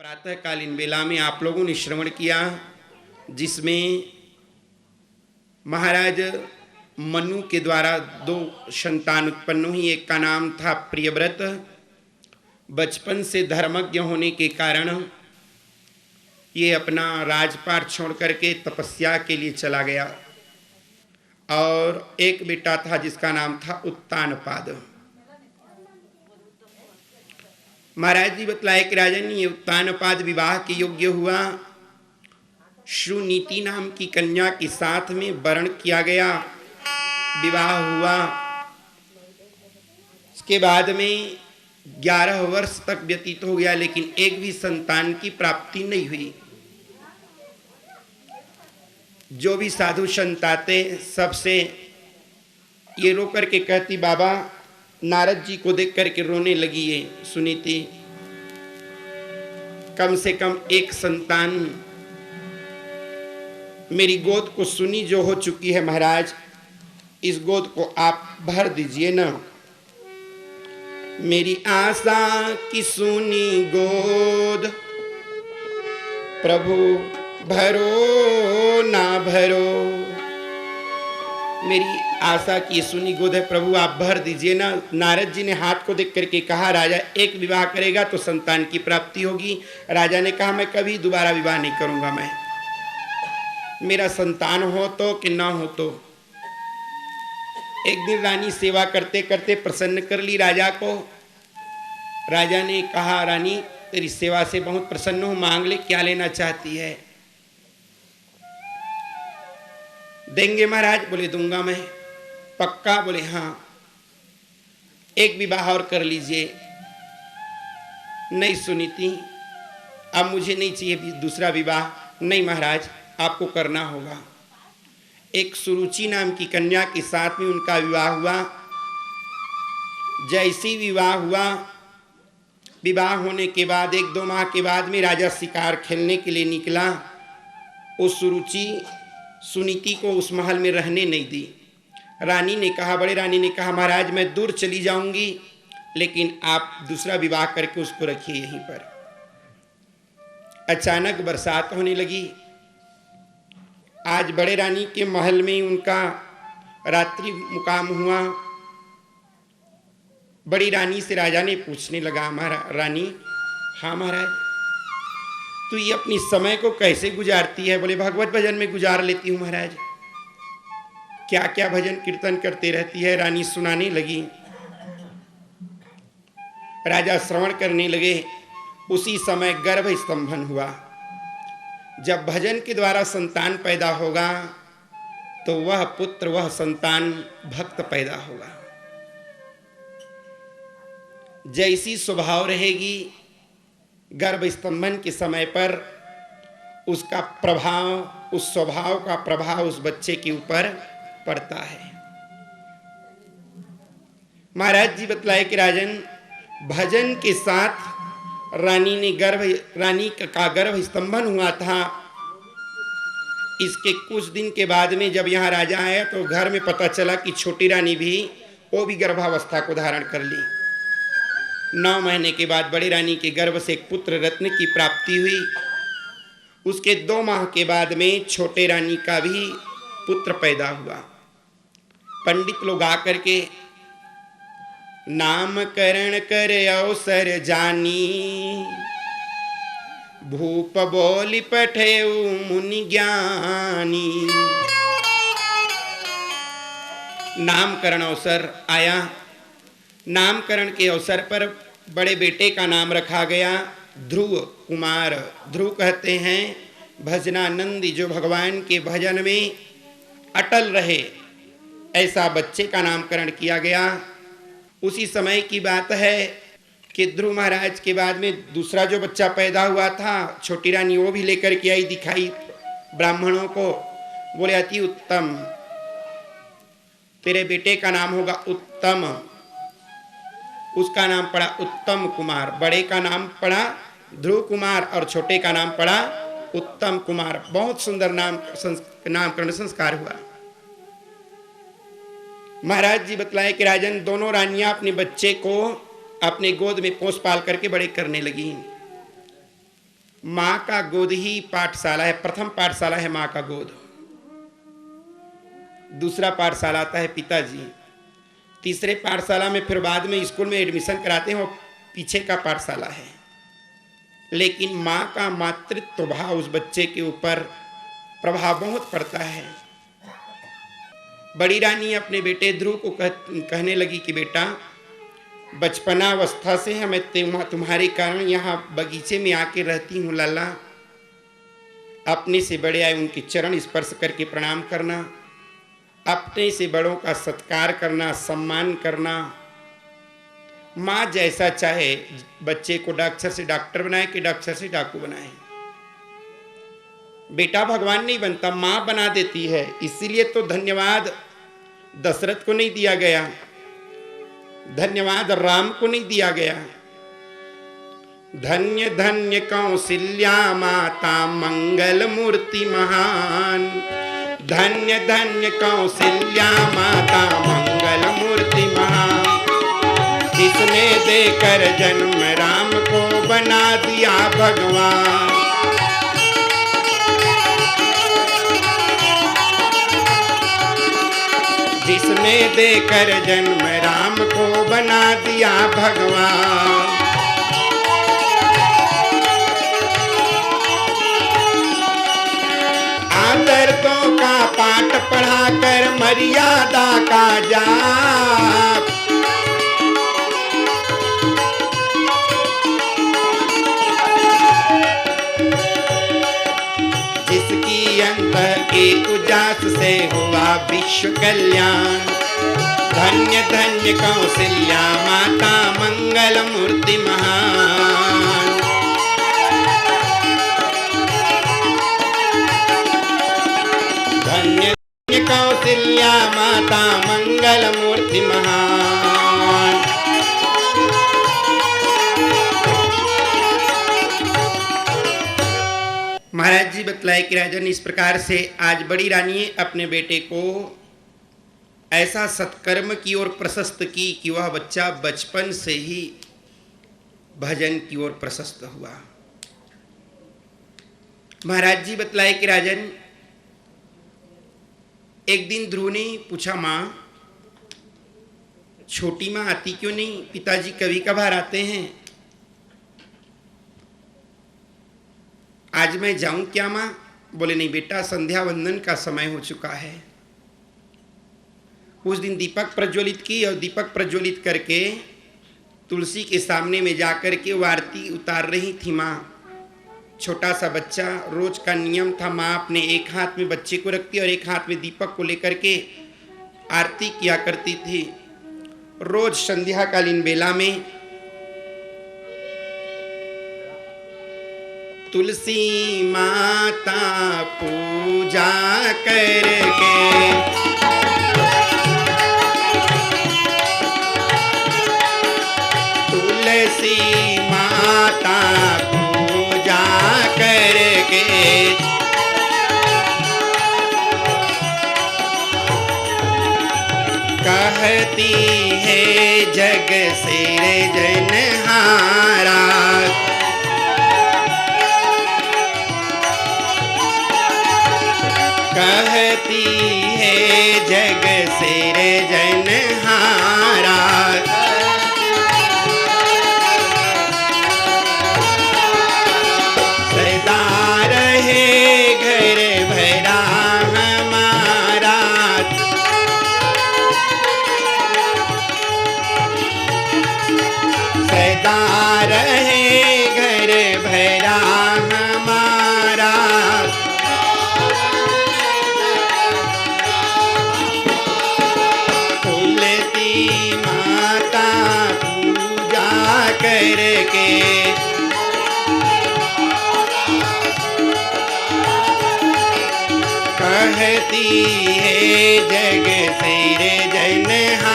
प्रातःकालीन वेला में आप लोगों ने श्रवण किया, जिसमें महाराज मनु के द्वारा दो संतान उत्पन्न हुई। एक का नाम था प्रियव्रत। बचपन से धर्मज्ञ होने के कारण ये अपना राजपाट छोड़ करके तपस्या के लिए चला गया। और एक बेटा था जिसका नाम था उत्तानपाद। महाराज जी बतलाए कि राजन, ये उत्तानपाद विवाह के योग्य हुआ। श्रुनीति नाम की कन्या के साथ में वर्ण किया गया, विवाह हुआ। इसके बाद में 11 वर्ष तक व्यतीत हो गया, लेकिन एक भी संतान की प्राप्ति नहीं हुई। जो भी साधु संत आते सबसे ये रो करके कहती, बाबा नारद जी को देख करके रोने लगी ये सुनीति, कम से कम एक संतान मेरी गोद को सुनी जो हो चुकी है। महाराज, इस गोद को आप भर दीजिए ना। मेरी आशा की सुनी गोद, प्रभु भरो ना भरो। मेरी आशा की सुनी गोद है, प्रभु आप भर दीजिए ना। नारद जी ने हाथ को देख करके कहा, राजा एक विवाह करेगा तो संतान की प्राप्ति होगी। राजा ने कहा, मैं कभी दोबारा विवाह नहीं करूंगा। मैं मेरा संतान हो तो कि ना हो तो। एक दिन रानी सेवा करते करते प्रसन्न कर ली राजा को। राजा ने कहा, रानी तेरी सेवा से बहुत प्रसन्न हूं, मांग ले, क्या लेना चाहती है। देंगे महाराज? बोले दूंगा मैं। पक्का? बोले हाँ। एक विवाह और कर लीजिए। नहीं सुनीति, अब मुझे नहीं चाहिए दूसरा विवाह। नहीं महाराज, आपको करना होगा। एक सुरुचि नाम की कन्या के साथ में उनका विवाह हुआ। जैसी विवाह हुआ, विवाह होने के बाद 1-2 माह के बाद में राजा शिकार खेलने के लिए निकला। उस सुरुचि सुनीति को उस महल में रहने नहीं दी। रानी ने कहा, बड़े रानी ने कहा, महाराज मैं दूर चली जाऊंगी, लेकिन आप दूसरा विवाह करके उसको रखिए यहीं पर। अचानक बरसात होने लगी। आज बड़े रानी के महल में उनका रात्रि मुकाम हुआ। बड़ी रानी से राजा ने पूछने लगा, रानी, हाँ महाराज, तू ये अपनी समय को कैसे गुजारती है? बोले भगवत भजन में गुजार लेती हूँ महाराज। क्या क्या भजन कीर्तन करते रहती है? रानी सुनाने लगी। राजा श्रवण करने लगे। उसी समय गर्भ स्तंभन हुआ। जब भजन के द्वारा संतान पैदा होगा तो वह पुत्र, वह संतान भक्त पैदा होगा। जैसी स्वभाव रहेगी, गर्भ स्तंभन के समय पर उसका प्रभाव, उस स्वभाव का प्रभाव उस बच्चे के ऊपर पड़ता है। महाराज जी बतलाए कि राजन, भजन के साथ रानी का गर्भ स्तंभन हुआ था। इसके कुछ दिन के बाद में जब यहाँ राजा आया तो घर में पता चला कि छोटी रानी भी, वो भी गर्भावस्था को धारण कर ली। 9 महीने के बाद बड़ी रानी के गर्भ से एक पुत्र रत्न की प्राप्ति हुई। उसके 2 माह के बाद में छोटे रानी का भी पुत्र पैदा हुआ। पंडित लोग आकर के नामकरण कर अवसर जानी, भूप बोली पठेऊ मुनि ज्ञानी। नामकरण अवसर आया। नामकरण के अवसर पर बड़े बेटे का नाम रखा गया ध्रुव कुमार। ध्रुव कहते हैं भजनानंदी, जो भगवान के भजन में अटल रहे, ऐसा बच्चे का नामकरण किया गया। उसी समय की बात है कि ध्रुव महाराज के बाद में दूसरा जो बच्चा पैदा हुआ था, छोटी रानी, वो भी लेकर के आई, दिखाई ब्राह्मणों को। बोले अति उत्तम, तेरे बेटे का नाम होगा उत्तम। उसका नाम पड़ा उत्तम कुमार। बड़े का नाम पड़ा ध्रुव कुमार और छोटे का नाम पड़ा उत्तम कुमार। बहुत सुंदर नामकरण संस्कार हुआ। महाराज जी बतलाए कि राजन, दोनों रानियां अपने बच्चे को अपने गोद में पोस पाल करके बड़े करने लगी। माँ का गोद ही पाठशाला है। प्रथम पाठशाला है माँ का गोद, दूसरा पाठशाला आता है पिताजी, तीसरे पाठशाला में फिर बाद में स्कूल में एडमिशन कराते हैं, वो पीछे का पाठशाला है। लेकिन माँ का मातृत्व भाव उस बच्चे के ऊपर प्रभाव बहुत पड़ता है। बड़ी रानी अपने बेटे ध्रुव को कहने लगी कि बेटा, बचपनावस्था से मैं तुम्हारे कारण यहाँ बगीचे में आके रहती हूँ लाला। अपने से बड़े आए उनके चरण स्पर्श करके प्रणाम करना, अपने से बड़ों का सत्कार करना, सम्मान करना। माँ जैसा चाहे बच्चे को डॉक्टर से डॉक्टर बनाए कि डॉक्टर से डाकू बनाए, बेटा भगवान नहीं बनता, माँ बना देती है। इसीलिए तो धन्यवाद दशरथ को नहीं दिया गया, धन्यवाद राम को नहीं दिया गया। धन्य धन्य कौशल्या माता मंगल मूर्ति महान, धन्य धन्य कौशल्या माता मंगल मूर्ति महान, जिसने देकर जन्म राम को बना दिया भगवान। जिसने देकर जन्म राम को बना दिया भगवान। आदर्शों का पाठ पढ़ाकर मर्यादा का जाप, जिसकी अंतर के उजास से हुआ विश्व कल्याण। धन्य धन्य कौशल्या माता मंगल मूर्ति महान, धन्य धन्य कौशल्या माता मंगल मूर्ति महान। महाराज जी बतलाए कि राजन, इस प्रकार से आज बड़ी रानी अपने बेटे को ऐसा सत्कर्म की ओर प्रशस्त की कि वह बच्चा बचपन से ही भजन की ओर प्रशस्त हुआ। महाराज जी बतलाए कि राजन, एक दिन ध्रुव ने पूछा, माँ छोटी माँ आती क्यों नहीं? पिताजी कभी कभार आते हैं, आज मैं जाऊं क्या माँ? बोले नहीं बेटा, संध्या वंदन का समय हो चुका है। उस दिन दीपक प्रज्वलित की और दीपक प्रज्वलित करके तुलसी के सामने में जाकर के वो आरती उतार रही थी माँ। छोटा सा बच्चा, रोज का नियम था, माँ अपने एक हाथ में बच्चे को रखती और एक हाथ में दीपक को लेकर के आरती किया करती थी। रोज संध्याकालीन बेला में तुलसी माता पूजा करके, तुलसी माता पूजा करके, कहती है जग सिरजनहारा, कहती है जग सिरजनहारा। सदा रहे घर भरा हमारा, सदा रहे घर भरा हमारा। करके कहती है जग सिरजनहारा।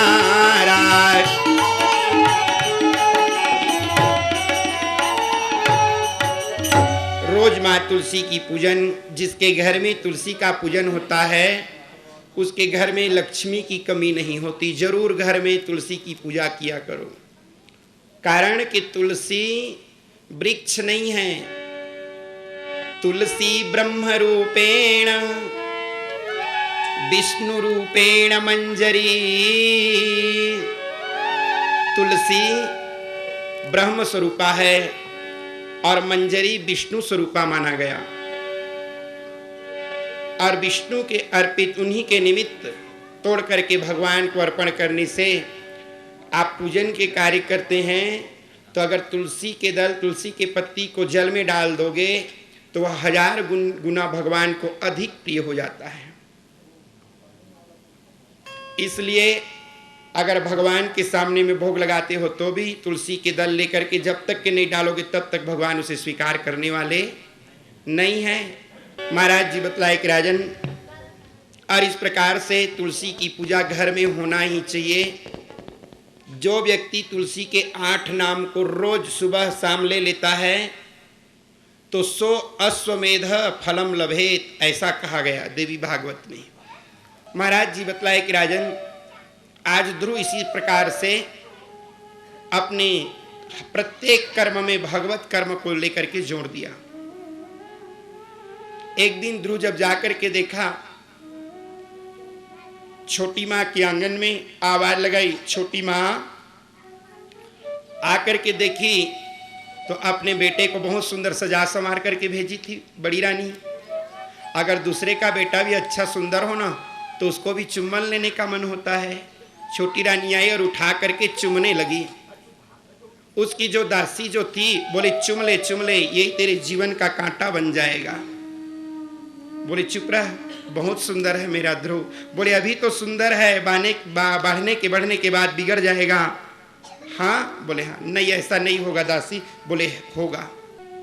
रोज माँ तुलसी की पूजन, जिसके घर में तुलसी का पूजन होता है उसके घर में लक्ष्मी की कमी नहीं होती। जरूर घर में तुलसी की पूजा किया करो। कारण कि तुलसी वृक्ष नहीं है, तुलसी ब्रह्म रूपेण विष्णु रूपेण मंजरी। तुलसी ब्रह्म स्वरूपा है और मंजरी विष्णु स्वरूपा माना गया। और विष्णु के अर्पित उन्हीं के निमित्त तोड़ करके भगवान को अर्पण करने से आप पूजन के कार्य करते हैं। तो अगर तुलसी के दल, तुलसी के पत्ती को जल में डाल दोगे तो वह 1000 गुना भगवान को अधिक प्रिय हो जाता है। इसलिए अगर भगवान के सामने में भोग लगाते हो तो भी तुलसी के दल लेकर के जब तक के नहीं डालोगे तब तक भगवान उसे स्वीकार करने वाले नहीं है। महाराज जी बतलाए कि राजन, और इस प्रकार से तुलसी की पूजा घर में होना ही चाहिए। जो व्यक्ति तुलसी के 8 नाम को रोज सुबह शाम ले लेता है तो 100 अश्वमेध फलम लभेत, ऐसा कहा गया देवी भागवत में। महाराज जी बतलाए कि राजन, आज ध्रुव इसी प्रकार से अपने प्रत्येक कर्म में भगवत कर्म को लेकर के जोड़ दिया। एक दिन ध्रुव जब जाकर के देखा, छोटी माँ के आंगन में आवाज लगाई, छोटी माँ आकर के देखी तो अपने बेटे को बहुत सुंदर सजा संवार करके भेजी थी बड़ी रानी। अगर दूसरे का बेटा भी अच्छा सुंदर हो ना तो उसको भी चुम्बन लेने का मन होता है। छोटी रानी आई और उठा करके चुमने लगी। उसकी जो दासी जो थी बोले, चुम ले चुम ले, यही तेरे जीवन का कांटा बन जाएगा। बोले चुप रह, बहुत सुंदर है मेरा ध्रुव। बोले अभी तो सुंदर है, बढ़ने के बाद बिगड़ जाएगा। हाँ, बोले हाँ। नहीं, ऐसा नहीं होगा दासी। बोले होगा।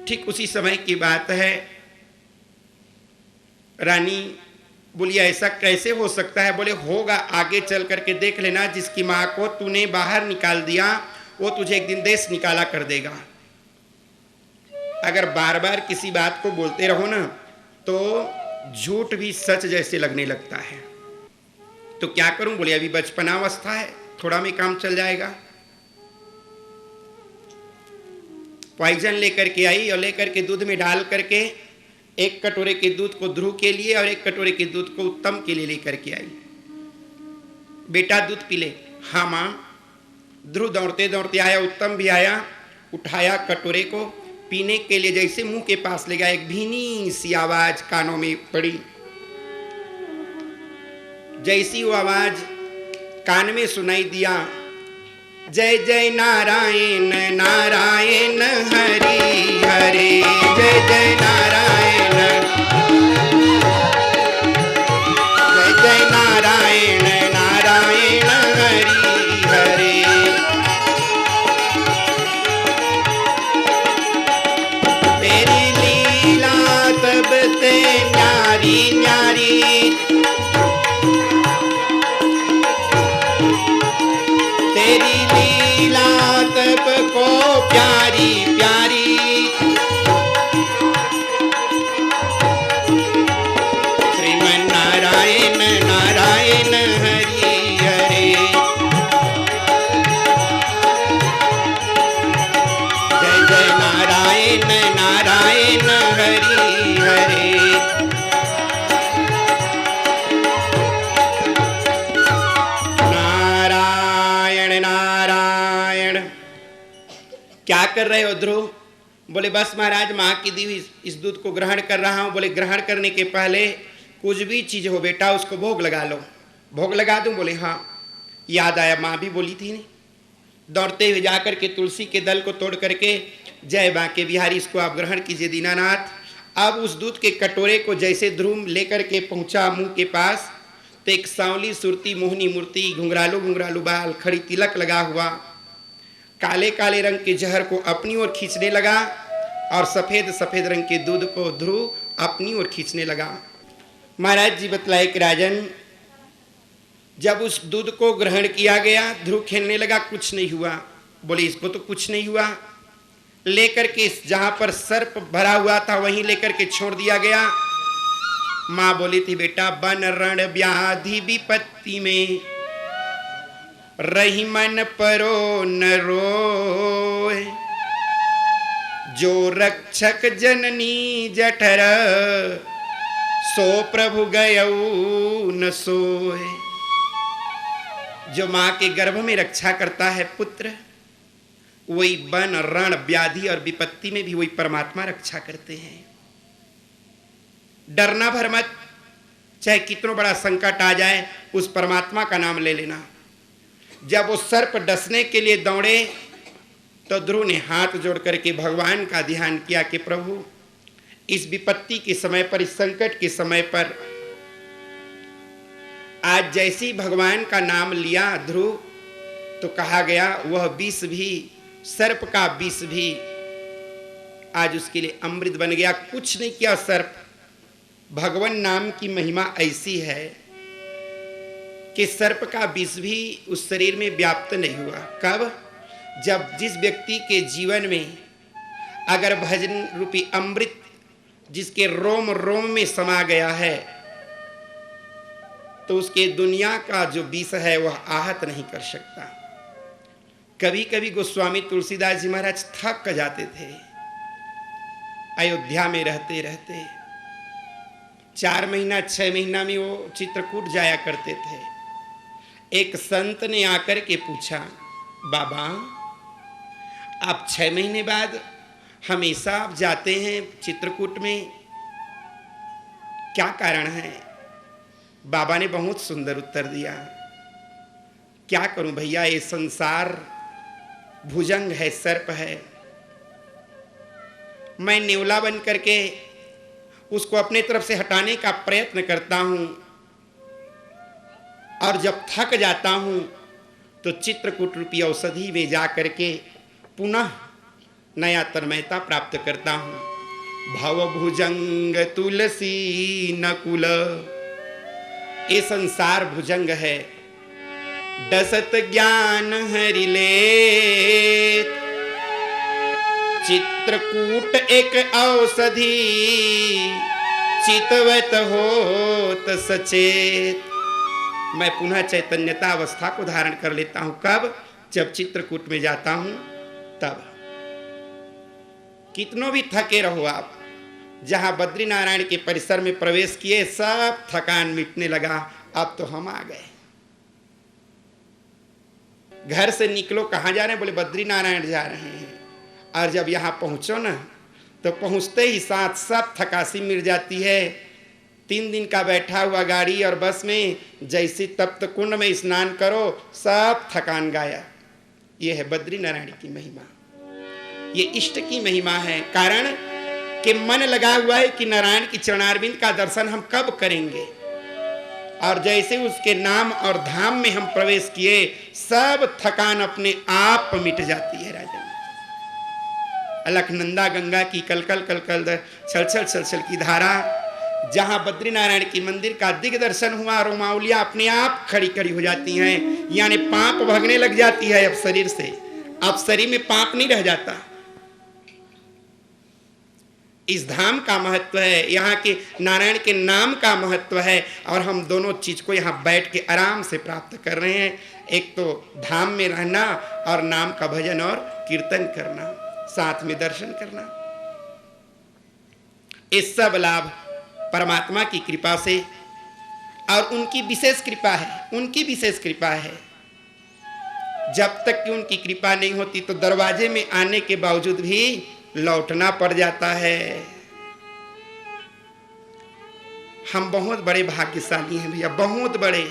ठीक उसी समय की बात है। रानी बोली ऐसा कैसे हो सकता है? बोले होगा, आगे चल करके देख लेना। जिसकी माँ को तूने बाहर निकाल दिया वो तुझे एक दिन देश निकाला कर देगा। अगर बार बार किसी बात को बोलते रहो ना तो झूठ भी सच जैसे लगने लगता है। तो क्या करूं? बोले अभी बचपनावस्था है, थोड़ा में काम चल जाएगा। पॉइजन लेकर के आई और लेकर के दूध में डाल करके 1 कटोरे के दूध को ध्रुव के लिए और 1 कटोरे के दूध को उत्तम के लिए लेकर के आई। बेटा दूध पी ले। हाँ माँ। ध्रुव दौड़ते दौड़ते आया, उत्तम भी आया, उठाया कटोरे को पीने के लिए। जैसे मुंह के पास ले गया, एक भीनी सी आवाज कानों में पड़ी। जैसी वो आवाज कान में सुनाई दिया, जय जय नारायण नारायण हरि हरे, जय जय नारायण, जय जय नारायण नारायण हरि हरे। तेरी लीला तब ते न्यारी न्यारी, तेरी लीला तब को प्यारी प्यारी। श्रीमन नारायण नारायण हरि हरे, जय जय नारायण नारायण हरि हरे। क्या कर रहे हो ध्रुव? बोले बस महाराज, माँ की दी हुई इस दूध को ग्रहण कर रहा हूँ। बोले ग्रहण करने के पहले कुछ भी चीज हो बेटा उसको भोग लगा लो। भोग लगा दूं? बोले हाँ। याद आया, माँ भी बोली थी नहीं। दौड़ते हुए जाकर के तुलसी के दल को तोड़ करके, जय बांके बिहारी, इसको आप ग्रहण कीजिए दीनानाथ। अब उस दूध के कटोरे को जैसे ध्रुव लेकर के पहुंचा मुंह के पास तो एक सांवली सुरती मोहनी मूर्ति, घुंघरालू घुंघरालू बाल, खड़ी तिलक लगा हुआ, काले काले रंग के जहर को अपनी ओर खींचने लगा और सफेद सफेद रंग के दूध को ध्रुव अपनी ओर खींचने लगा। महाराज जी बतलाए कि राजन, जब उस दूध को ग्रहण किया गया, ध्रुव खेलने लगा, कुछ नहीं हुआ। बोले इसको तो कुछ नहीं हुआ। लेकर के जहां पर सर्प भरा हुआ था वहीं लेकर के छोड़ दिया गया। माँ बोली थी बेटा, बन रण व्याधि विपत्ति में रही मन परो न रोए, जो रक्षक जननी जठर, सो प्रभु गयऊ न सोए। जो मां के गर्भ में रक्षा करता है पुत्र, वही वन रण व्याधि और विपत्ति में भी वही परमात्मा रक्षा करते हैं। डरना भर मत, चाहे कितना बड़ा संकट आ जाए, उस परमात्मा का नाम ले लेना। जब वो सर्प डसने के लिए दौड़े तो ध्रुव ने हाथ जोड़ करके भगवान का ध्यान किया कि प्रभु, इस विपत्ति के समय पर, इस संकट के समय पर आज जैसी भगवान का नाम लिया ध्रुव, तो कहा गया वह विष भी, सर्प का विष भी आज उसके लिए अमृत बन गया। कुछ नहीं किया सर्प। भगवान नाम की महिमा ऐसी है कि सर्प का विष भी उस शरीर में व्याप्त नहीं हुआ। कब? जब जिस व्यक्ति के जीवन में अगर भजन रूपी अमृत जिसके रोम रोम में समा गया है, तो उसके दुनिया का जो विष है वह आहत नहीं कर सकता। कभी कभी गोस्वामी तुलसीदास जी महाराज थक जाते थे अयोध्या में रहते रहते। 4 महीना 6 महीना में वो चित्रकूट जाया करते थे। एक संत ने आकर के पूछा, बाबा आप 6 महीने बाद हमेशा आप जाते हैं चित्रकूट में, क्या कारण है? बाबा ने बहुत सुंदर उत्तर दिया, क्या करूं भैया, ये संसार भुजंग है, सर्प है। मैं नेवला बन करके उसको अपने तरफ से हटाने का प्रयत्न करता हूं, और जब थक जाता हूं तो चित्रकूट रूपी औषधि में जा करके पुनः नया तन्मयता प्राप्त करता हूं। भवभुजंग तुलसी नकुल, ये संसार भुजंग है, डसत ज्ञान हरिले। चित्रकूट एक औषधि, चितवत होत सचेत। मैं पुनः चैतन्यता अवस्था को धारण कर लेता हूं। कब? जब चित्रकूट में जाता हूं तब। कितनों भी थके रहो आप, जहां बद्रीनारायण के परिसर में प्रवेश किए सब थकान मिटने लगा। अब तो हम आ गए। घर से निकलो, कहां जा रहे हैं? बोले बद्रीनारायण जा रहे हैं। और जब यहां पहुंचो ना, तो पहुंचते ही साथ सब थकासी मिट जाती है। 3 दिन का बैठा हुआ गाड़ी और बस में जैसे तप्त कुंड में स्नान करो, सब थकान गाया। ये है बद्रीनारायण की महिमा, ये इष्ट की महिमा है। कारण कि मन लगा हुआ है कि नारायण की चरणारविंद का दर्शन हम कब करेंगे, और जैसे उसके नाम और धाम में हम प्रवेश किए, सब थकान अपने आप मिट जाती है। राजन अलखनंदा गंगा की कलकल कलकल छलछल छलछल की धारा, जहां बद्रीनारायण की मंदिर का दिग्दर्शन हुआ, रोमावलियां अपने आप खड़ी खड़ी हो जाती हैं, यानी पाप भगने लग जाती है अब शरीर से। अब शरीर में पाप नहीं रह जाता। इस धाम का महत्व है, यहाँ के नारायण के नाम का महत्व है, और हम दोनों चीज को यहाँ बैठ के आराम से प्राप्त कर रहे हैं। एक तो धाम में रहना और नाम का भजन और कीर्तन करना, साथ में दर्शन करना। ये सब लाभ परमात्मा की कृपा से, और उनकी विशेष कृपा है, उनकी विशेष कृपा है। जब तक कि उनकी कृपा नहीं होती तो दरवाजे में आने के बावजूद भी लौटना पड़ जाता है। हम बहुत बड़े भाग्यशाली हैं भैया, बहुत बड़े।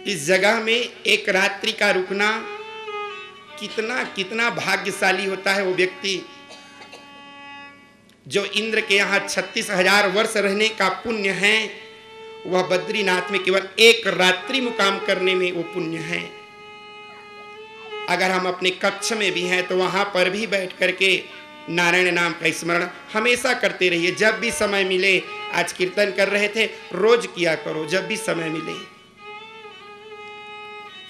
इस जगह में एक रात्रि का रुकना कितना कितना भाग्यशाली होता है वो व्यक्ति, जो इंद्र के यहाँ 36,000 वर्ष रहने का पुण्य है, वह बद्रीनाथ में केवल एक रात्रि मुकाम करने में वो पुण्य है। अगर हम अपने कक्ष में भी हैं तो वहां पर भी बैठ करके नारायण नाम का स्मरण हमेशा करते रहिए। जब भी समय मिले, आज कीर्तन कर रहे थे, रोज किया करो जब भी समय मिले।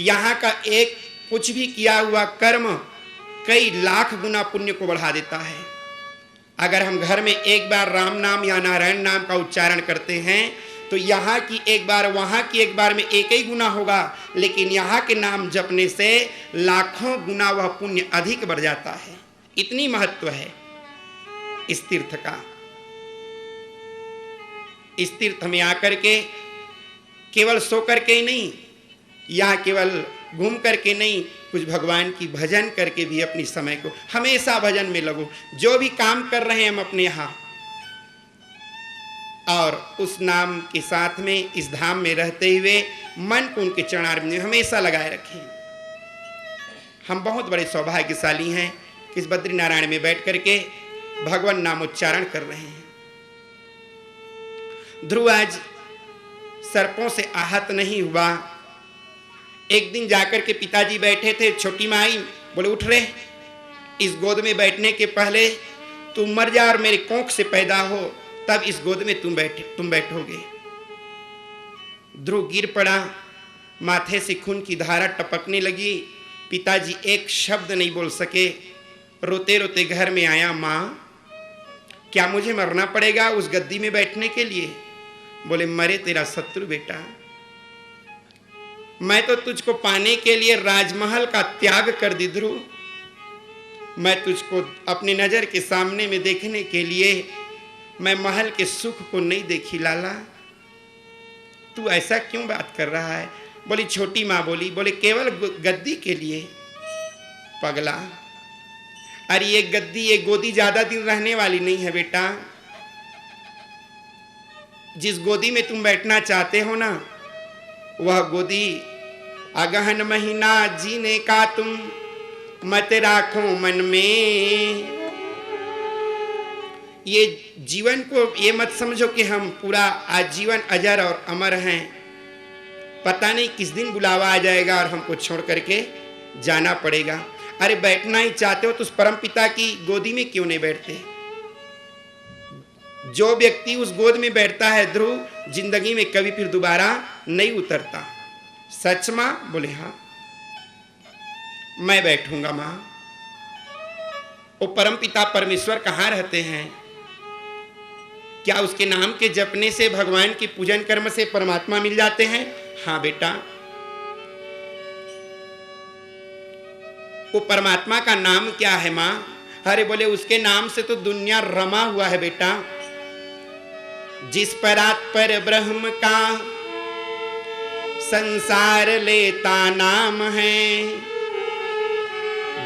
यहाँ का एक कुछ भी किया हुआ कर्म कई लाख गुना पुण्य को बढ़ा देता है। अगर हम घर में एक बार राम नाम या नारायण नाम का उच्चारण करते हैं तो यहाँ की एक बार वहाँ की एक बार में एक ही गुना होगा, लेकिन यहाँ के नाम जपने से लाखों गुना वह पुण्य अधिक बढ़ जाता है। इतनी महत्व है इस तीर्थ का। इस तीर्थ में आकर के केवल सो करके ही नहीं, यहाँ केवल घूम करके नहीं, कुछ भगवान की भजन करके भी अपनी समय को हमेशा भजन में लगो। जो भी काम कर रहे हैं हम अपने यहाँ, और उस नाम के साथ में इस धाम में रहते हुए मन को उनके चरणारविंद में हमेशा लगाए रखें। हम बहुत बड़े सौभाग्यशाली हैं कि इस बद्री नारायण में बैठ करके भगवान नाम उच्चारण कर रहे हैं। ध्रुव आज सर्पों से आहत नहीं हुआ। एक दिन जाकर के पिताजी बैठे थे, छोटी माई बोले उठ रे, इस गोद में बैठने के पहले तुम मर जा और मेरे कोख से पैदा हो, तब इस गोद में तुम बैठोगे। ध्रुव गिर पड़ा, माथे से खून की धारा टपकने लगी। पिताजी एक शब्द नहीं बोल सके, रोते रोते घर में आया। माँ, क्या मुझे मरना पड़ेगा उस गद्दी में बैठने के लिए? बोले मरे तेरा शत्रु बेटा, मैं तो तुझको पाने के लिए राजमहल का त्याग कर दी ध्रुव। मैं तुझको अपनी नजर के सामने में देखने के लिए मैं महल के सुख को नहीं देखी लाला। तू ऐसा क्यों बात कर रहा है? बोली छोटी माँ बोली, बोले केवल गद्दी के लिए? पगला, अरे ये गद्दी, ये गोदी ज्यादा दिन रहने वाली नहीं है बेटा। जिस गोदी में तुम बैठना चाहते हो ना, वह गोदी अगहन महीना जीने का तुम मत राखो मन में। ये जीवन को ये मत समझो कि हम पूरा आजीवन अजर और अमर हैं। पता नहीं किस दिन बुलावा आ जाएगा और हमको छोड़ करके जाना पड़ेगा। अरे बैठना ही चाहते हो तो उस परम पिता की गोदी में क्यों नहीं बैठते? जो व्यक्ति उस गोद में बैठता है ध्रुव, जिंदगी में कभी फिर दोबारा नहीं उतरता। सच मां? बोले हाँ, मैं बैठूंगा मां। वो परम पिता परमेश्वर कहाँ रहते हैं? क्या उसके नाम के जपने से, भगवान के पूजन कर्म से परमात्मा मिल जाते हैं? हाँ बेटा। वो परमात्मा का नाम क्या है मां? अरे बोले उसके नाम से तो दुनिया रमा हुआ है बेटा। जिस परात पर ब्रह्म का संसार लेता नाम है,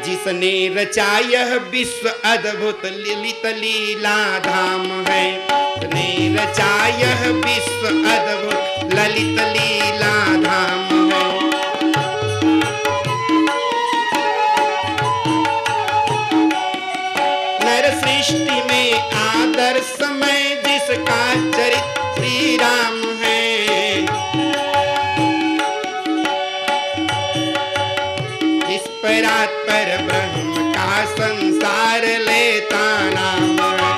जिसने रचा यह विश्व अद्भुत ललित लीला धाम है। ने रचा यह विश्व अद्भुत ललित लीला धाम है। नर सृष्टि में आदर्श में जिसका चरित्र श्री राम है। जिस परात पर ब्रह्म का संसार लेता नाम है।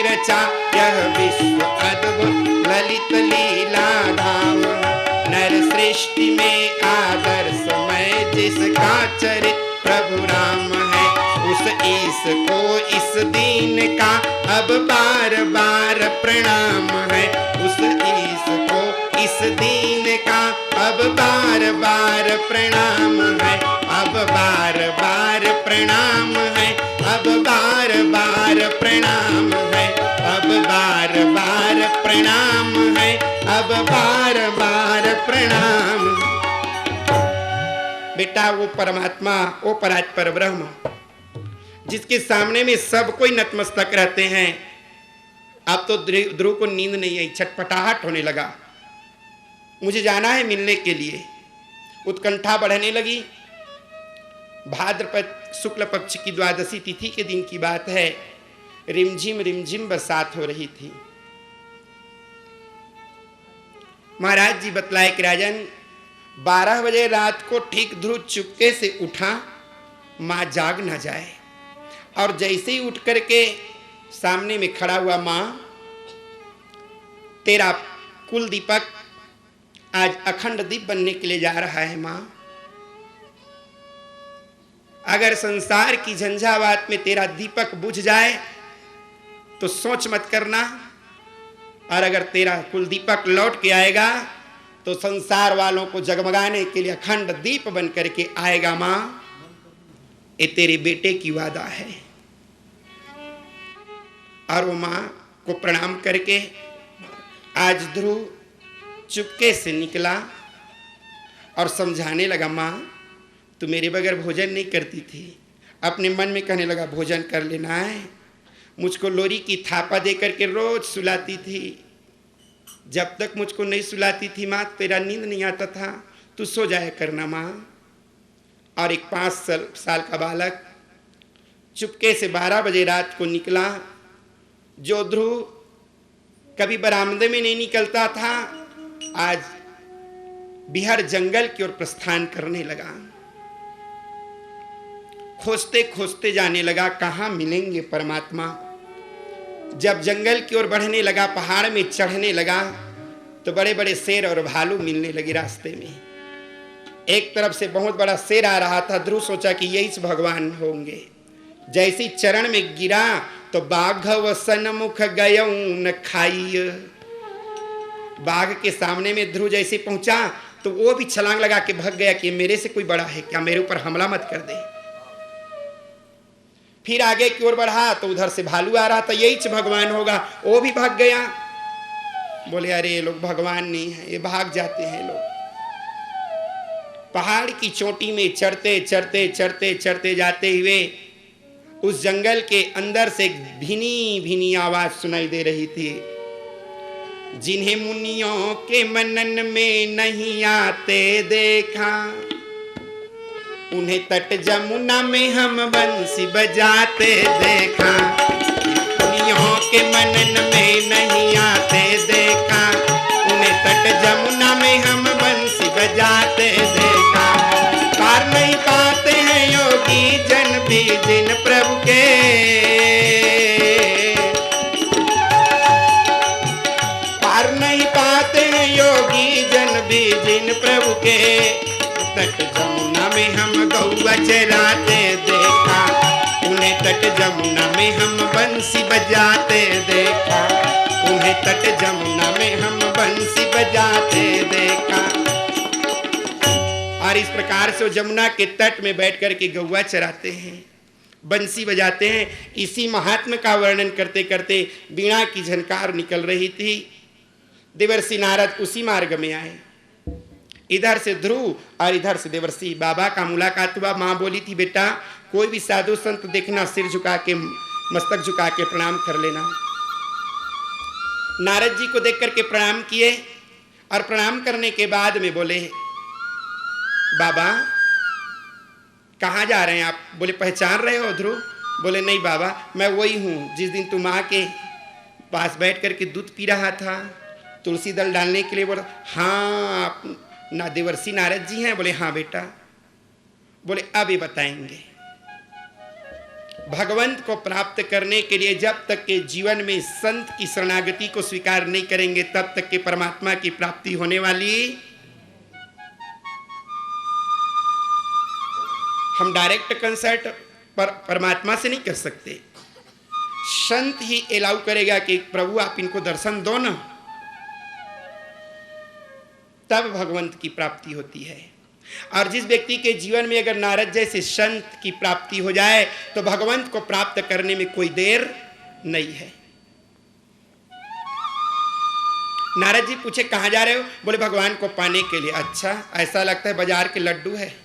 रचा यह विश्व अद्भुत ललित लीला धाम। नर सृष्टि में आदर्श में जिसका चरित्र प्रभु राम है। उस ईश को इस दीन का अब बार बार प्रणाम है। उस ईश को इस दीन का अब बार बार प्रणाम है। अब बार बार प्रणाम है। अब बार बार प्रणाम है। अब बार बार प्रणाम है। अब बार बार प्रणाम। बेटा वो परमात्मा, वो परात्पर ब्रह्म जिसके सामने में सब कोई नतमस्तक रहते हैं। अब तो ध्रुव को नींद नहीं आई, छटपटाहट होने लगा। मुझे जाना है मिलने के लिए। उत्कंठा बढ़ने लगी। भाद्रपद शुक्ल पक्ष की द्वादशी तिथि के दिन की बात है। रिमझिम बरसात हो रही थी। महाराज जी बतलाए कि राजन 12 बजे रात को ठीक ध्रुव चुपके से उठा, मां जाग ना जाए। और जैसे ही उठ करके सामने में खड़ा हुआ, मां तेरा कुल दीपक आज अखंड दीप बनने के लिए जा रहा है। मां अगर संसार की झंझावात में तेरा दीपक बुझ जाए तो सोच मत करना और अगर तेरा कुल दीपक लौट के आएगा तो संसार वालों को जगमगाने के लिए अखंड दीप बन करके आएगा मां, ये तेरे बेटे की वादा है। और वो मां को प्रणाम करके आज ध्रुव चुपके से निकला और समझाने लगा, मां तू मेरे बगैर भोजन नहीं करती थी। अपने मन में कहने लगा भोजन कर लेना है। मुझको लोरी की थापा दे करके रोज सुलाती थी। जब तक मुझको नहीं सुलाती थी माँ, तेरा नींद नहीं आता था, तू सो जाया करना माँ। और एक 5 साल का बालक चुपके से 12 बजे रात को निकला। जो ध्रुव कभी बरामदे में नहीं निकलता था, आज बिहार जंगल की ओर प्रस्थान करने लगा। खोजते खोजते जाने लगा कहाँ मिलेंगे परमात्मा। जब जंगल की ओर बढ़ने लगा, पहाड़ में चढ़ने लगा, तो बड़े बड़े शेर और भालू मिलने लगे रास्ते में। एक तरफ से बहुत बड़ा शेर आ रहा था। ध्रुव सोचा कि यही भगवान होंगे। जैसे चरण में गिरा तो बाघ वसन मुख गयऊ न खाई। बाघ के सामने में ध्रुव जैसे पहुंचा तो वो भी छलांग लगा के भाग गया कि मेरे से कोई बड़ा है क्या, मेरे ऊपर हमला मत कर दे। फिर आगे की ओर बढ़ा तो उधर से भालू आ रहा था, यही भगवान होगा, वो भी भाग गया। बोले अरे ये लोग भगवान नहीं है, ये भाग जाते हैं लोग। पहाड़ की चोटी में चढ़ते चढ़ते चढ़ते चढ़ते जाते हुए उस जंगल के अंदर से एक भीनी भीनी आवाज सुनाई दे रही थी। जिन्हें मुनियों के मनन में नहीं आते देखा, उन्हें तट जमुना में हम बंसी बजाते देखा। मुनियों के मनन में नहीं आते देखा, उन्हें तट जमुना में हम बंसी बजाते देखा। पार नहीं पाते हैं योगी जन भी जिन प्रभु के, पार नहीं पाते हैं योगी जन भी जिन प्रभु के। तट जमुना में हम गौवा चराते देखा, उन्हें तट जमुना में हम बंसी बजाते देखा। उन्हें तट जमुना में हम बंसी बजाते देखा। और इस प्रकार से वो जमुना के तट में बैठ कर के गौवा चराते हैं, बंसी बजाते हैं। इसी महात्मा का वर्णन करते करते वीणा की झनकार निकल रही थी। देवर्षि नारद उसी मार्ग में आए। इधर से ध्रुव और इधर से देवर्षि बाबा का मुलाकात हुआ। माँ बोली थी बेटा कोई भी साधु संत देखना, सिर झुका के मस्तक झुका के प्रणाम कर लेना। नारद जी को देख करके प्रणाम किए और प्रणाम करने के बाद में बोले बाबा कहाँ जा रहे हैं आप? बोले पहचान रहे हो ध्रुव? बोले नहीं बाबा मैं वही हूँ जिस दिन तुम माँ के पास बैठ करके दूध पी रहा था, तुलसी दल डालने के लिए। बोला हाँ आप ना देवर्षि नारद जी हैं? बोले हाँ बेटा। बोले अब ये बताएंगे, भगवंत को प्राप्त करने के लिए जब तक के जीवन में संत की शरणागति को स्वीकार नहीं करेंगे तब तक के परमात्मा की प्राप्ति होने वाली। हम डायरेक्ट कंसर्ट पर परमात्मा से नहीं कर सकते। संत ही अलाउ करेगा कि प्रभु आप इनको दर्शन दो ना, तब भगवंत की प्राप्ति होती है। और जिस व्यक्ति के जीवन में अगर नारद जैसे संत की प्राप्ति हो जाए तो भगवंत को प्राप्त करने में कोई देर नहीं है। नारद जी पूछे कहां जा रहे हो? बोले भगवान को पाने के लिए। अच्छा ऐसा लगता है बाजार के लड्डू है,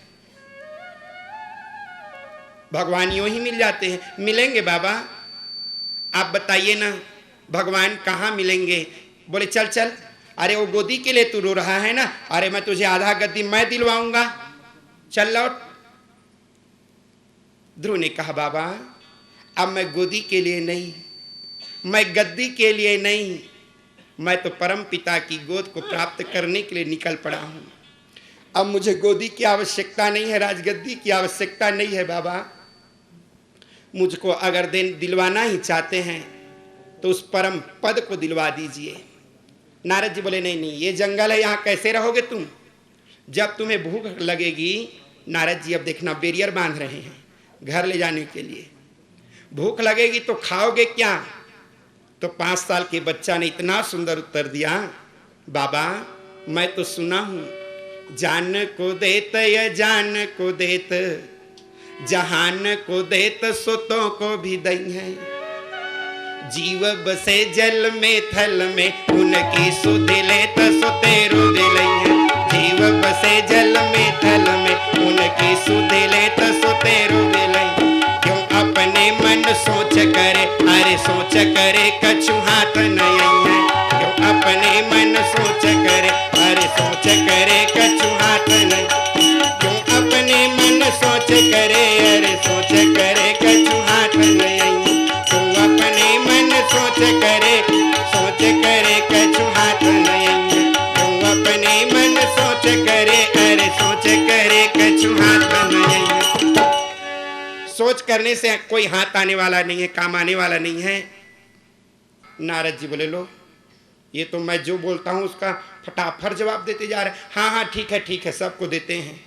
भगवान यूं ही मिल जाते हैं? मिलेंगे बाबा, आप बताइए ना भगवान कहाँ मिलेंगे? बोले चल चल, अरे वो गोदी के लिए तू रो रहा है ना, अरे मैं तुझे आधा गद्दी मैं दिलवाऊंगा, चल लौट। ध्रुव ने कहा बाबा अब मैं गोदी के लिए नहीं, मैं गद्दी के लिए नहीं, मैं तो परम पिता की गोद को प्राप्त करने के लिए निकल पड़ा हूं। अब मुझे गोदी की आवश्यकता नहीं है, राजगद्दी की आवश्यकता नहीं है बाबा। मुझको अगर दिलवाना ही चाहते हैं तो उस परम पद को दिलवा दीजिए। नारद जी बोले नहीं नहीं ये जंगल है, यहाँ कैसे रहोगे तुम? जब तुम्हें भूख लगेगी, नारद जी अब देखना बैरियर बांध रहे हैं घर ले जाने के लिए। भूख लगेगी तो खाओगे क्या? तो 5 साल के बच्चा ने इतना सुंदर उत्तर दिया, बाबा मैं तो सुना हूं, जान को देत या जान को देत, जहान को देत सुतों को भी दई है। जीव बसे जल में थल में, उनकी सुध लेत सुते रुद लई है। जीव बसे जल में थल में, उनकी सुध लेत सुते रुद लई। क्यों अपने मन सोच करे, अरे सोच करे कछु हाथ नहीं है। क्यों अपने मन सोच करे, अरे सोच करे कछु हाथ नहीं। क्यों अपने मन सोच करे, अरे सोच करे कछु हाथ नहीं। क्यों अपने मन सोच करे कछु हाथ नहीं। क्यों अपने मन सोच करे, अरे सोच करे कछु हाथ नहीं। सोच करने से कोई हाथ आने वाला नहीं है, काम आने वाला नहीं है। नारद जी बोले, लो ये तो मैं जो बोलता हूं उसका फटाफट जवाब देते जा रहे। हाँ हाँ ठीक है सबको देते हैं।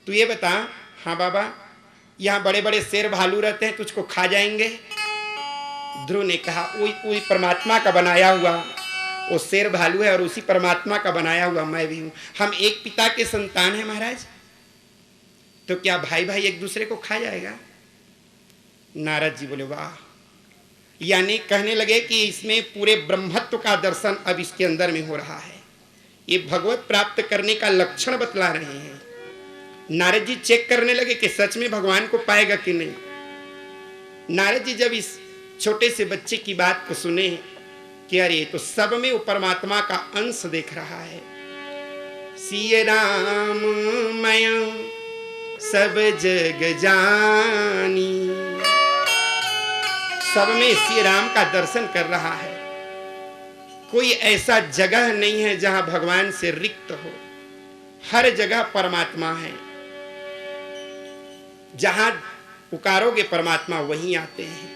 तू ये बता, हाँ बाबा यहाँ बड़े बड़े शेर भालू रहते हैं, तुझको खा जाएंगे? ध्रुव ने कहा, वही परमात्मा का बनाया हुआ वो शेर भालू है और उसी परमात्मा का बनाया हुआ मैं भी हूं। हम एक पिता के संतान हैं महाराज, तो क्या भाई भाई एक दूसरे को खा जाएगा? नारद जी बोले, वाह। यानी कहने लगे कि इसमें पूरे ब्रह्मत्व का दर्शन अब इसके अंदर में हो रहा है। ये भगवत प्राप्त करने का लक्षण बतला रहे हैं। नारद जी चेक करने लगे कि सच में भगवान को पाएगा कि नहीं। नारद जी जब इस छोटे से बच्चे की बात को सुने कि अरे तो सब में वो परमात्मा का अंश देख रहा है। सिय राम मैं सब जग जानी, सब में श्री राम का दर्शन कर रहा है। कोई ऐसा जगह नहीं है जहां भगवान से रिक्त हो, हर जगह परमात्मा है। जहां पुकारोगे परमात्मा वहीं आते हैं।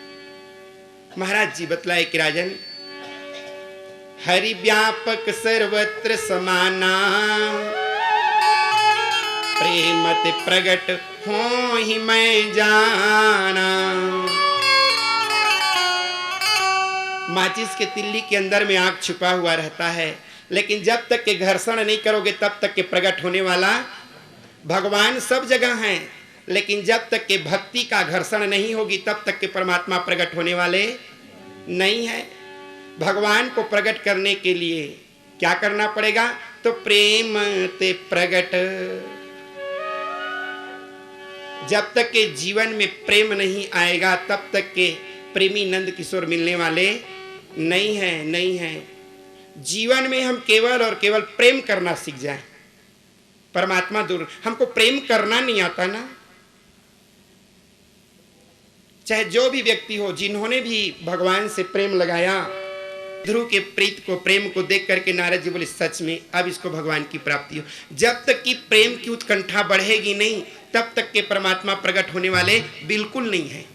महाराज जी बतलाए कि राजन, हरि व्यापक सर्वत्र समाना, प्रेमत प्रगट हो ही मैं जाना। माचिस के तिल्ली के अंदर में आग छुपा हुआ रहता है, लेकिन जब तक के घर्षण नहीं करोगे तब तक के प्रकट होने वाला भगवान सब जगह हैं। लेकिन जब तक के भक्ति का घर्षण नहीं होगी तब तक के परमात्मा प्रकट होने वाले नहीं है। भगवान को प्रकट करने के लिए क्या करना पड़ेगा? तो प्रेम ते प्रकट। जब तक के जीवन में प्रेम नहीं आएगा तब तक के प्रेमी नंद किशोर मिलने वाले नहीं है। जीवन में हम केवल और केवल प्रेम करना सीख जाएं, परमात्मा दूर। हमको प्रेम करना नहीं आता ना। चाहे जो भी व्यक्ति हो, जिन्होंने भी भगवान से प्रेम लगाया, ध्रुव के प्रीत को, प्रेम को देख करके नारद जी बोले, सच में अब इसको भगवान की प्राप्ति हो। जब तक कि प्रेम की उत्कंठा बढ़ेगी नहीं तब तक के परमात्मा प्रकट होने वाले बिल्कुल नहीं है।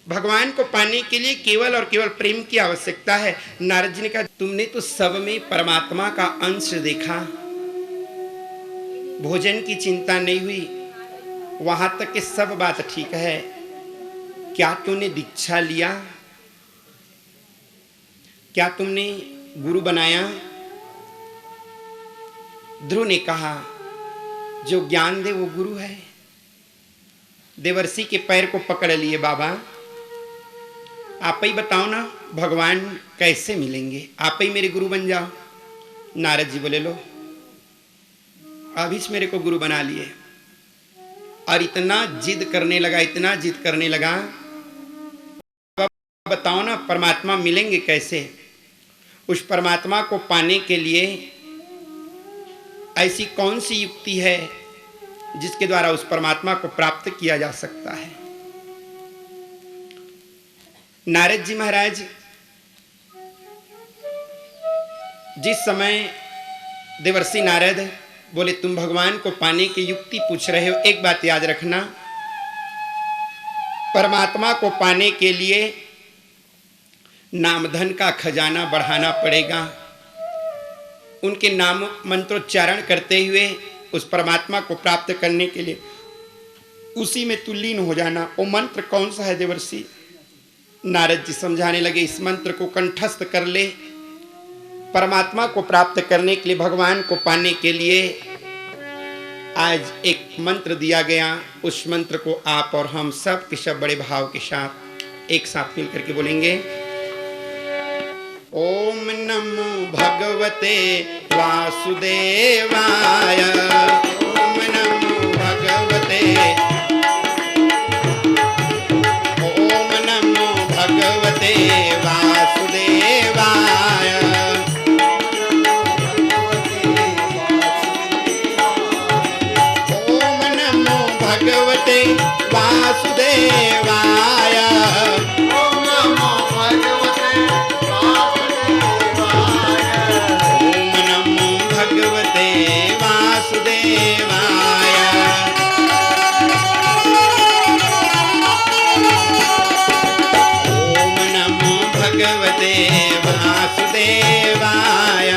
भगवान को पाने के लिए केवल और केवल प्रेम की आवश्यकता है। नारद जी ने कहा, तुमने तो सब में परमात्मा का अंश देखा, भोजन की चिंता नहीं हुई, वहां तक के सब बात ठीक है। क्या तूने दीक्षा लिया? क्या तुमने गुरु बनाया? ध्रुव ने कहा, जो ज्ञान दे वो गुरु है। देवर्षि के पैर को पकड़ लिए, बाबा आप ही बताओ ना भगवान कैसे मिलेंगे, आप ही मेरे गुरु बन जाओ। नारद जी बोले, लो अभी मेरे को गुरु बना लिए। और इतना जिद करने लगा, बताओ ना परमात्मा मिलेंगे कैसे? उस परमात्मा को पाने के लिए ऐसी कौन सी युक्ति है जिसके द्वारा उस परमात्मा को प्राप्त किया जा सकता है? नारद जी महाराज जिस समय देवर्षि नारद बोले, तुम भगवान को पाने की युक्ति पूछ रहे हो, एक बात याद रखना, परमात्मा को पाने के लिए नाम धन का खजाना बढ़ाना पड़ेगा। उनके नाम मंत्रोच्चारण करते हुए उस परमात्मा को प्राप्त करने के लिए उसी में तुल्लीन हो जाना। वो मंत्र कौन सा है देवर्षि? नारद जी समझाने लगे, इस मंत्र को कंठस्थ कर ले। परमात्मा को प्राप्त करने के लिए, भगवान को पाने के लिए आज एक मंत्र दिया गया। उस मंत्र को आप और हम सब के सब बड़े भाव के साथ एक साथ मिल करके बोलेंगे। ओम नमो भगवते वासुदेवाय। ओम नमो भगवते, ओम नमो भगवते वासुदेवाय। ओम नमो भगवते वासुदेवाय। ओम नमो भगवते भगवते वासुदेवाय। ओम नमो भगवते वासुदेवाय।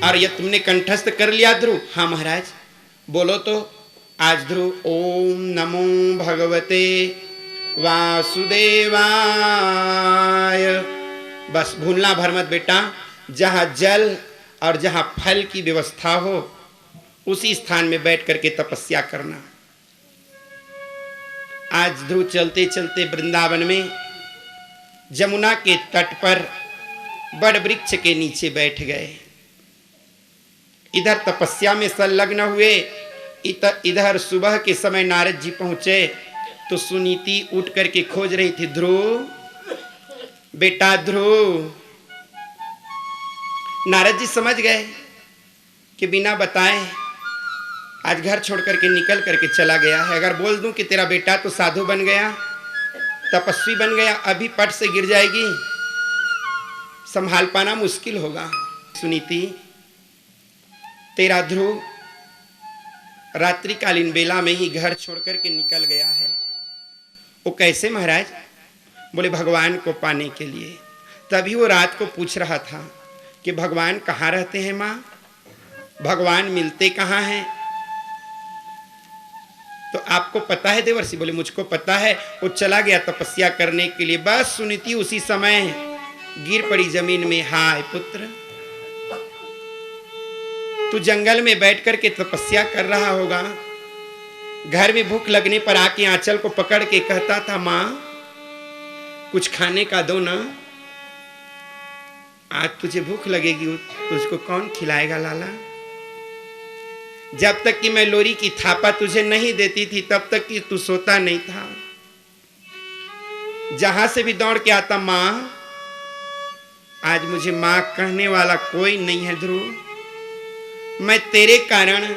और ये तुमने कंठस्थ कर लिया ध्रुव? हाँ महाराज। बोलो तो आज ध्रुव। ओम नमो भगवते वासुदेवाय। बस भूलना भर मत बेटा, जहां जल और जहां फल की व्यवस्था हो उसी स्थान में बैठ करके तपस्या करना। आज ध्रुव चलते चलते वृंदावन में जमुना के तट पर बड़ वृक्ष के नीचे बैठ गए। इधर तपस्या में संलग्न हुए, इधर सुबह के समय नारद जी पहुंचे तो सुनीति उठ करके खोज रही थी, ध्रुव बेटा ध्रुव। नारद जी समझ गए कि बिना बताए आज घर छोड़ करके निकल करके चला गया है। अगर बोल दूं कि तेरा बेटा तो साधु बन गया, तपस्वी बन गया, अभी पट से गिर जाएगी, संभाल पाना मुश्किल होगा। सुनीति, तेरा ध्रुव रात्रिकालीन बेला में ही घर छोड़ करके निकल गया है। वो कैसे महाराज? बोले भगवान को पाने के लिए। तभी वो रात को पूछ रहा था कि भगवान कहाँ रहते हैं माँ, भगवान मिलते कहाँ हैं? तो आपको पता है देवर्षि? बोले मुझको पता है। वो चला गया तपस्या करने के लिए। बस सुनीति उसी समय गिर पड़ी जमीन में। हाय पुत्र, तू जंगल में बैठ करके तपस्या कर रहा होगा, घर में भूख लगने पर आके आंचल को पकड़ के कहता था माँ कुछ खाने का दो ना, आज तुझे भूख लगेगी, तुझको कौन खिलाएगा लाला? जब तक कि मैं लोरी की थापा तुझे नहीं देती थी तब तक कि तू सोता नहीं था। जहां से भी दौड़ के आता माँ, आज मुझे माँ कहने वाला कोई नहीं है ध्रुव। मैं तेरे कारण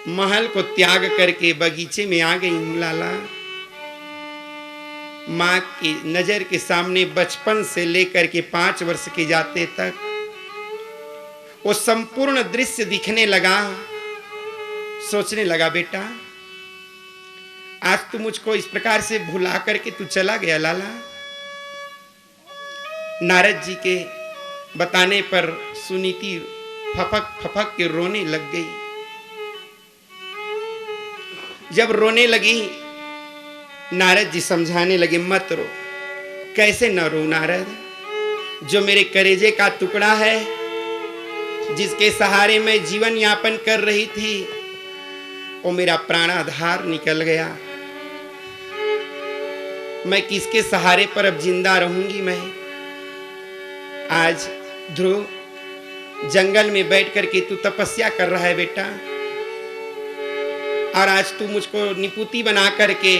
महल को त्याग करके बगीचे में आ गई हूं लाला। माँ की नजर के सामने बचपन से लेकर के 5 वर्ष के जाते तक वो संपूर्ण दृश्य दिखने लगा। सोचने लगा बेटा आज तू मुझको इस प्रकार से भुला करके तू चला गया लाला। नारद जी के बताने पर सुनीति फपक फपक के रोने लग गई। जब रोने लगी नारद जी समझाने लगे मत रो। कैसे न रो नारद? जो मेरे कलेजे का टुकड़ा है, जिसके सहारे मैं जीवन यापन कर रही थी, वो मेरा प्राणाधार निकल गया। मैं किसके सहारे पर अब जिंदा रहूंगी मैं? आज ध्रुव जंगल में बैठ करके तू तपस्या कर रहा है बेटा, और आज तू मुझको निपुति बना करके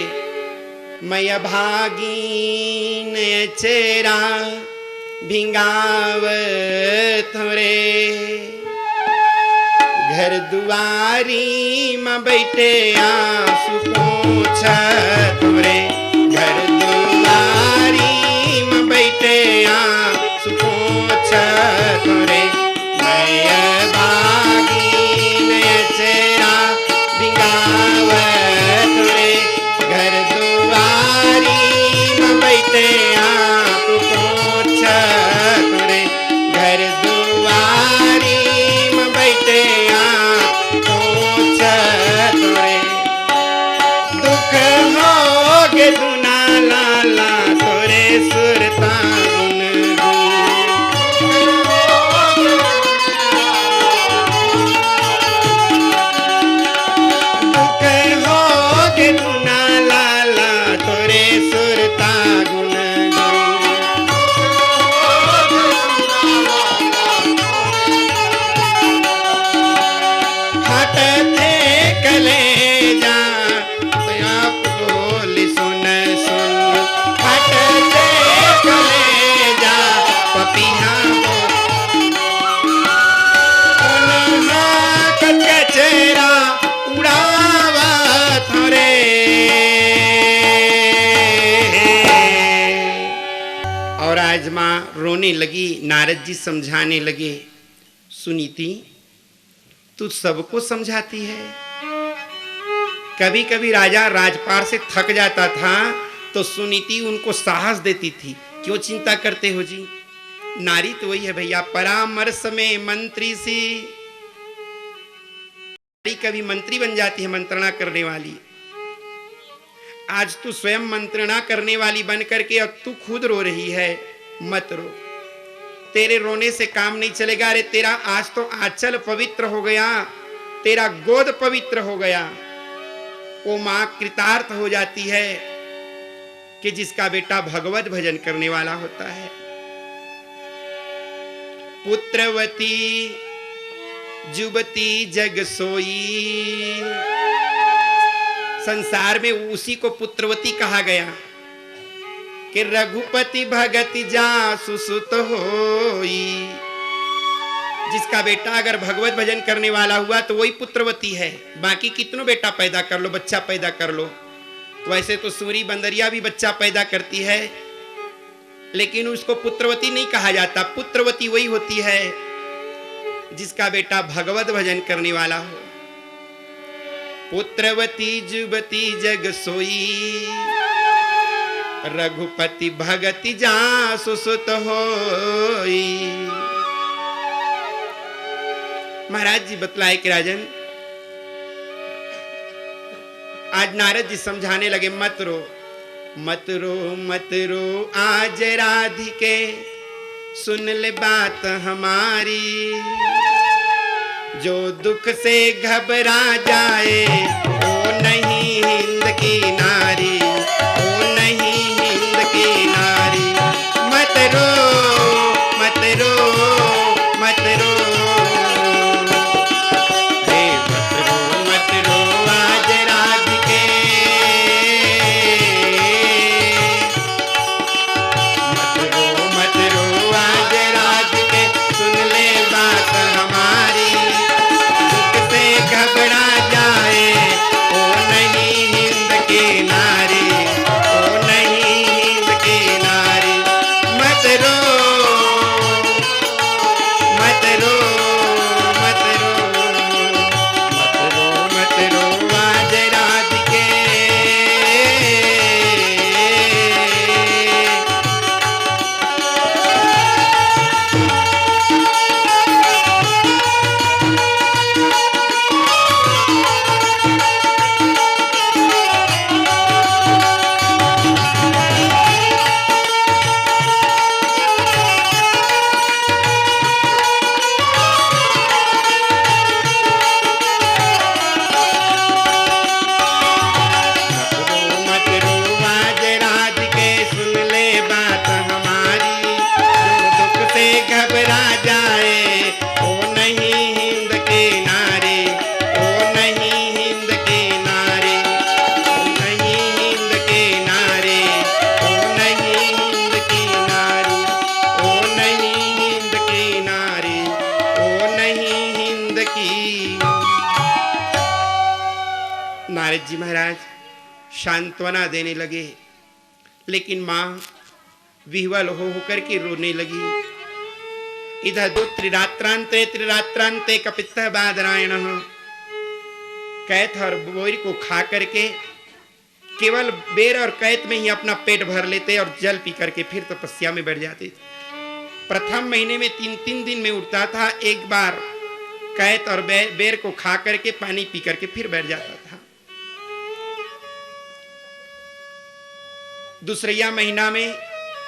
मैं अभागीन चेहरा भिंगावत रे। घर दुआरी में बैठे आंसू पोंछत रे। घर दुआरी में बैठे आंसू पोंछत रे। मैं अभागीन चेहरा भिंगावत रे। घर दुआरी में बैठे आंसू पोंछत रे। घर दुआरी में बैठे आंसू पोंछत रे। चेहरा उड़ावत रे। और आज मां रोने लगी। नारद जी समझाने लगे, सुनीति तू सबको समझाती है। कभी कभी राजा राजपाट से थक जाता था तो सुनीति उनको साहस देती थी। क्यों चिंता करते हो जी, नारी तो वही है भैया, परामर्श में मंत्री सी। कभी मंत्री बन जाती है, मंत्रणा करने वाली। आज तू स्वयं मंत्रणा करने वाली बन करके अब तू खुद रो रही है। मत रो, तेरे रोने से काम नहीं चलेगा। अरे तेरा आज तो आंचल पवित्र हो गया, तेरा गोद पवित्र हो गया। वो मां कृतार्थ हो जाती है कि जिसका बेटा भगवत भजन करने वाला होता है। पुत्रवती जुबती जग सोई, संसार में उसी को पुत्रवती कहा गया कि रघुपति भगति जासु सुत होई। जिसका बेटा अगर भगवत भजन करने वाला हुआ तो वही पुत्रवती है। बाकी कितनों बेटा पैदा कर लो, बच्चा पैदा कर लो। वैसे तो सूरी बंदरिया भी बच्चा पैदा करती है, लेकिन उसको पुत्रवती नहीं कहा जाता। पुत्रवती वही होती है जिसका बेटा भगवत भजन करने वाला हो। पुत्रवती जुबती जग सोई, रघुपति भगति जासु सुत होई। महाराज जी बतलाए कि राजन, आज नारद जी समझाने लगे, मत रो मत रो मत रो आज राधिके, सुन ले बात हमारी। जो दुख से घबरा जाए वो नहीं हिंद की नारी, वो नहीं हिंद की नारी। मत रो मत रो मत रो, मत रो आज राधिके, मत रो आज राधिके, सुन ले बात हमारी। दुख से घबरा जाए ओ नहीं हिंद की नारी, ओ नहीं हिंद की नारी। मत रो मत रो मत रो मत रो आज राधिके। मत रो आज राधिके, सुन ले बात हमारी। जो दुख से घबरा जाए ओ नहीं हिंद की नारी, ओ नहीं हिंद की नारी, ओ नहीं हिंद की नारी, ओ नहीं हिंद की नारी, ओ नहीं हिंद की नारी, ओ नहीं हिंद की। नारद जी महाराज सांत्वना देने लगे, लेकिन मां विह्वल हो होकर के रोने लगी। इधर दो त्रिरात्रांते कपित्तः बादरायणः, कैथ और बोर को खा करके केवल बेर और कैत में ही अपना पेट भर लेते और जल पी करके फिर तपस्या में बैठ जाते। प्रथम महीने में 3-3 दिन में उठता था, एक बार कैत और बेर को खा करके पानी पी करके फिर बैठ जाता था। दूसरिया महीना में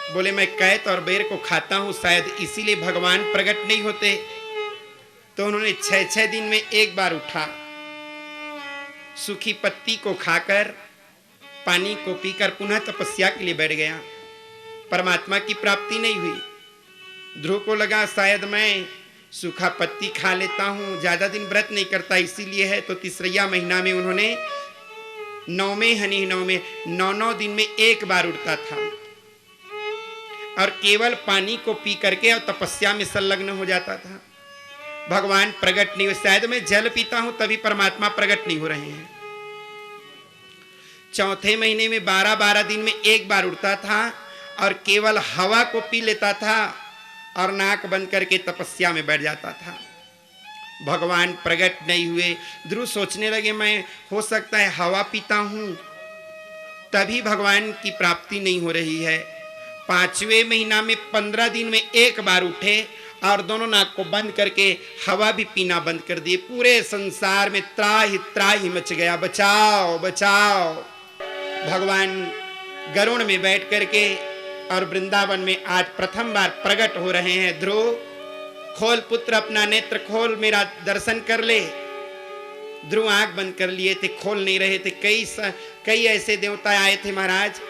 बोले मैं कैत और बेर को खाता हूं, शायद इसीलिए भगवान प्रकट नहीं होते। तो उन्होंने 6-6 दिन में एक बार उठा, सूखी पत्ती को खाकर पानी को पीकर पुनः तपस्या के लिए बैठ गया। परमात्मा की प्राप्ति नहीं हुई। ध्रुव को लगा शायद मैं सूखा पत्ती खा लेता हूं, ज्यादा दिन व्रत नहीं करता इसीलिए है। तो तीसरिया महीना में उन्होंने 9 दिन में एक बार उठता था और केवल पानी को पी करके और तपस्या में संलग्न हो जाता था। भगवान प्रकट नहीं हुए। शायद मैं जल पीता हूं तभी परमात्मा प्रकट नहीं हो रहे हैं। चौथे महीने में 12-12 दिन में एक बार उठता था और केवल हवा को पी लेता था और नाक बंद करके तपस्या में बैठ जाता था। भगवान प्रकट नहीं हुए। ध्रुव सोचने लगे मैं हो सकता है हवा पीता हूं तभी भगवान की प्राप्ति नहीं हो रही है। 5वें महीना में 15 दिन में एक बार उठे और दोनों नाक को बंद करके हवा भी पीना बंद कर दिए। पूरे संसार में त्राहि त्राहि मच गया, बचाओ बचाओ। भगवान गरुड़ में बैठ करके और वृंदावन में आज प्रथम बार प्रकट हो रहे हैं। ध्रुव खोल पुत्र अपना नेत्र खोल, मेरा दर्शन कर ले। ध्रुव आंख बंद कर लिए थे, खोल नहीं रहे थे। कई ऐसे देवता आए थे महाराज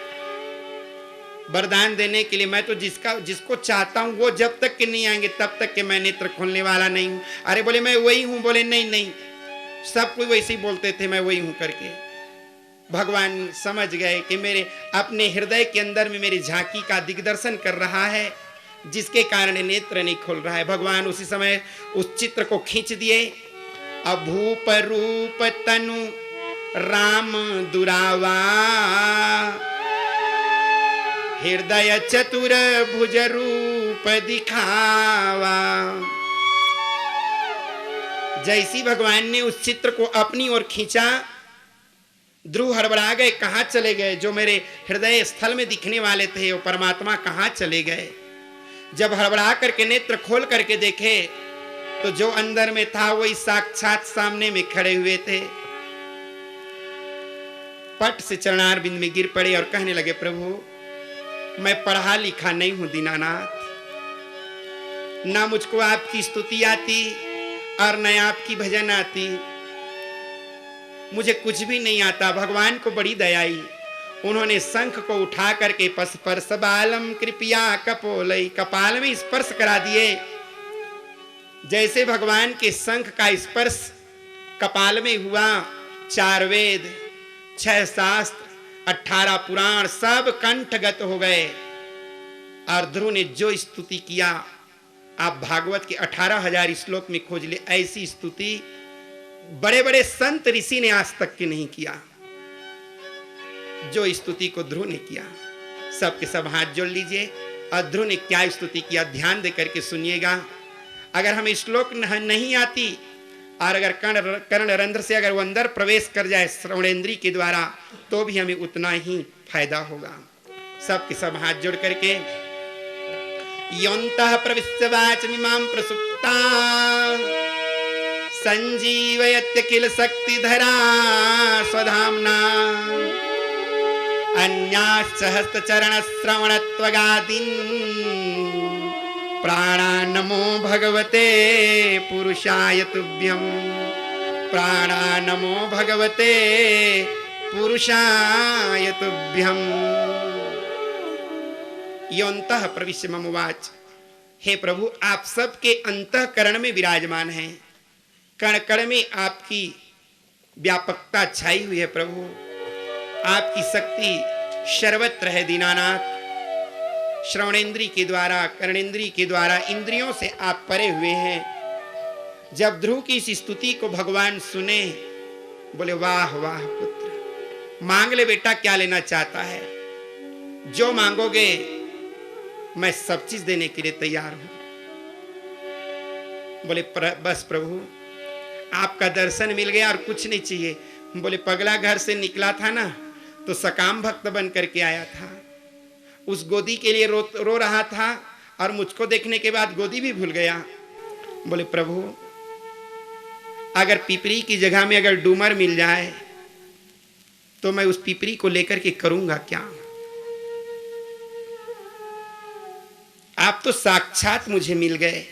वरदान देने के लिए। मैं तो जिसको चाहता हूं वो जब तक के नहीं आएंगे तब तक के मैं नेत्र खोलने वाला नहीं हूं। अरे बोले मैं वही हूं। बोले नहीं नहीं, सब कोई वैसे ही बोलते थे मैं वही हूं करके। भगवान समझ गए कि मेरे अपने हृदय के अंदर में मेरी झांकी का दिग्दर्शन कर रहा है, जिसके कारण नेत्र नहीं खोल रहा है। भगवान उसी समय उस चित्र को खींच दिए। अभूप रूप तनु राम दुरावा, हृदय चतुर भुज रूप दिखावा। जैसी भगवान ने उस चित्र को अपनी ओर खींचा, ध्रुव हड़बड़ा गए। कहां चले गए? जो मेरे हृदय स्थल में दिखने वाले थे वो परमात्मा कहां चले गए? जब हड़बड़ा करके नेत्र खोल करके देखे तो जो अंदर में था वही साक्षात सामने में खड़े हुए थे। पट से चरणारविंद में गिर पड़े और कहने लगे प्रभु मैं पढ़ा लिखा नहीं हूं दीनानाथ, ना मुझको आपकी स्तुति आती और न आपकी भजन आती, मुझे कुछ भी नहीं आता। भगवान को बड़ी दया आई। उन्होंने शंख को उठा करके स्पर्श बालम कृपया कपोलई, कपाल में स्पर्श करा दिए। जैसे भगवान के शंख का स्पर्श कपाल में हुआ, 4 वेद 6 शास्त्र 18 पुराण सब कंठगत हो गए। और ध्रुव ने जो स्तुति किया, आप भागवत के 18,000 श्लोक में खोज ले, ऐसी स्तुति बड़े बड़े संत ऋषि ने आज तक के नहीं किया जो स्तुति को ध्रुव ने किया। सबके सब हाथ जोड़ लीजिए और ध्रुव ने क्या स्तुति किया ध्यान दे करके सुनिएगा। अगर हमें श्लोक नहीं आती और अगर कर्ण रंध्र से अगर वो अंदर प्रवेश कर जाए श्रवणेन्द्री के द्वारा तो भी हमें उतना ही फायदा होगा। सबके सब हाथ जोड़ करके योन्तः प्रविश्य वाचमिमां प्रसुप्ता संजीवयत्यखिल शक्तिधरा स्वधाम्ना अन्याश्च हस्तचरणश्रवणत्वगादीन् प्राणान्नमो भगवते पुरुषाय तुभ्यं, प्राणान्नमो भगवते पुरुषाय तुभ्यं। योन्तः प्रविश्य मम वाच, हे प्रभु आप सबके अंतःकरण में विराजमान हैं, कण कण में आपकी व्यापकता छाई हुई है प्रभु, आपकी शक्ति सर्वत्र है दीनानाथ। श्रवणेन्द्री के द्वारा कर्णेन्द्री के द्वारा इंद्रियों से आप परे हुए हैं। जब ध्रुव की इस स्तुति को भगवान सुने बोले वाह वाह पुत्र, मांग ले बेटा क्या लेना चाहता है, जो मांगोगे मैं सब चीज देने के लिए तैयार हूं। बोले बस प्रभु आपका दर्शन मिल गया और कुछ नहीं चाहिए। बोले पगला घर से निकला था ना तो सकाम भक्त बन करके आया था, उस गोदी के लिए रो रहा था और मुझको देखने के बाद गोदी भी भूल गया। बोले प्रभु अगर पिपरी की जगह में अगर डूमर मिल जाए तो मैं उस पिपरी को लेकर के करूंगा क्या? आप तो साक्षात मुझे मिल गए।